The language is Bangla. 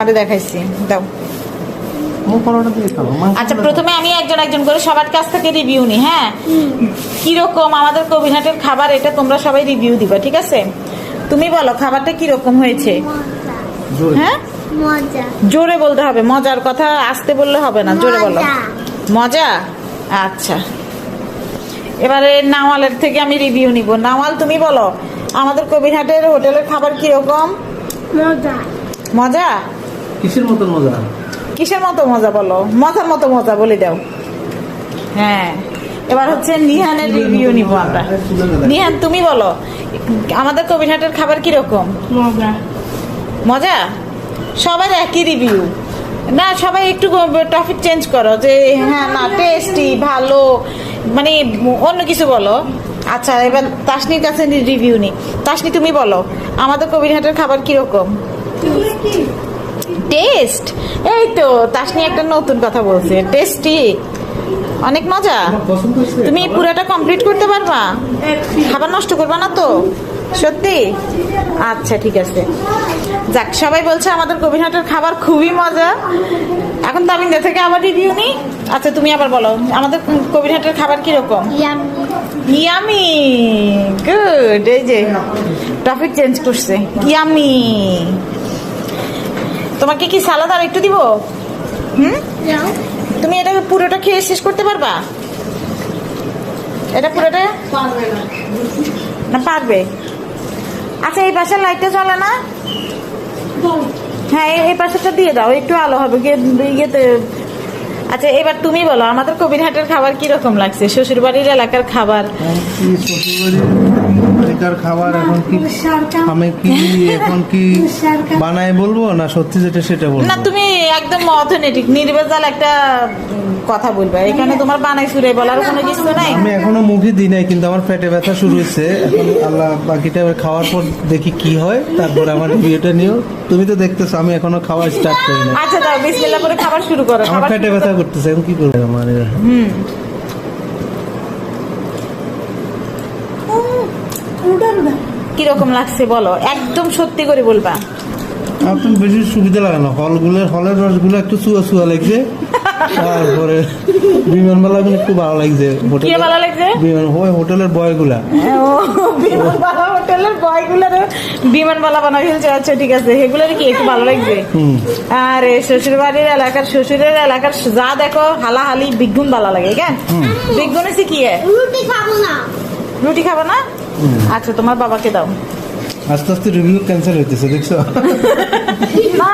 আরে দেখাইছি দাও। আচ্ছা প্রথমে আমি একজন করে সবার কাছ থেকে রিভিউ নি। হ্যাঁ, কিরকম আমাদের কবিরহাটের খাবার এটা তোমরা সবাই রিভিউ দিবা, ঠিক আছে? তুমি বলো খাবারটা কিরকম হয়েছে। হ্যাঁ, জোরে বলতে হবে, মজার কথা আস্তে বললে হবে না, জোরে বলো। মজা। আচ্ছা, এবারে নাওয়ালের থেকে আমি রিভিউ নিব। নাওয়াল তুমি বলো আমাদের কবিরহাটের হোটেলের খাবার কিরকম? মজা। মজা? কিসের মতো মজা? কিসের মতো মজা বলো, মজার মতো মজা বলে দাও। হ্যাঁ, এবার হচ্ছে নিহানের রিভিউ নিব আমরা। নিহান তুমি বলো আমাদের কবিরহাটের খাবার কিরকম? মজা। মজা? সবার একই রিভিউ না, সবাই একটু টপিক চেঞ্জ করো যে হ্যাঁ না টেস্টি ভালো, মানে অন্য কিছু বলো। আচ্ছা এবার তাসনির কাছে রিভিউ নি। তাসনি তুমি বলো আমাদের কবিরহাটের খাবার কিরকম? টেস্ট? এই তো তাসনি একটা নতুন কথা বলছে, টেস্টি, অনেক মজা। তুমি পুরোটা কমপ্লিট করতে পারবা? খাবার নষ্ট করবা না তো? সত্যি? আচ্ছা ঠিক আছে, যাক সবাই বলছে আমাদের কবিরহাটের খাবার খুবই মজা। এখন তামিন্দা থেকে আবার রিভিউ নি। আচ্ছা তুমি আবার বলো আমাদের কবিরহাটের খাবার কিরকম? Yummy, good. এই যে টপিক চেঞ্জ করছে, ইয়ামি। তোমাকে কি সালাদ আর একটু দিব? তুমি এটা পুরোটা খেয়ে শেষ করতে পারবা? এটা পুরোটা না পারবে? আচ্ছা এই পাশের লাইটটা জ্বলে না? হ্যাঁ এই পাশেটা দিয়ে দাও, একটু আলো হবে ইয়েতে। আচ্ছা এবার তুমি বলো আমাদের কবিরহাটের খাবার কিরকম লাগছে? শ্বশুরবাড়ির এলাকার খাবার। এলাকার খাবার এখন কি আমি কি এখন কি বানায় বলবো না সত্যি যেটা সেটা বলবো? না তুমি একদম অথেন্টিক নির্ভেজাল একটা কথা বলবে, এখানে তোমার বানাই সুরে বলার কোনো কিছু নাই। আমি এখনো মুখে দিই নাই, কিন্তু আমার পেটে ব্যথা শুরু হয়েছে এখন। আল্লাহ বাকিটা এবার খাওয়ার পর দেখি কি হয়, তারপর আমার ভিডিওটা নিও। তুমি তো দেখতেছো আমি এখনো খাওয়া স্টার্ট করি না। আচ্ছা দাও বিসমিল্লাহ করে খাবার শুরু করো। আমার পেটে ব্যথা করতেছে, এখন কি করবো আমার? কিরকম লাগছে বলো, একদম সত্যি করে বলবা। আমার তো বেশি সুবিধা লাগে না, হলের রসগুলো একটু চুয়া চুয়া লাগছে। তারপরে বিমানবালা একটু ভালো লাগছে। ভালো লাগছে হোটেলের বয়গুলা, হোটেলের বয়গুলার বিমানবালা বানাই ফেলছে। আচ্ছা ঠিক আছে, সেগুলোর কি একটু ভালো লাগছে? আরে শ্বশুর বাড়ির এলাকার শ্বশুরের এলাকার যা দেখো হালাহালি বিগুন ভালো লাগে। কেন বিগুন শিখিয়ে রুটি খাবো না। রুটি খাবো না? আচ্ছা তোমার বাবাকে দাও। আস্তে আস্তে রিভিউ ক্যান্সেল হইতেছে দেখছো? না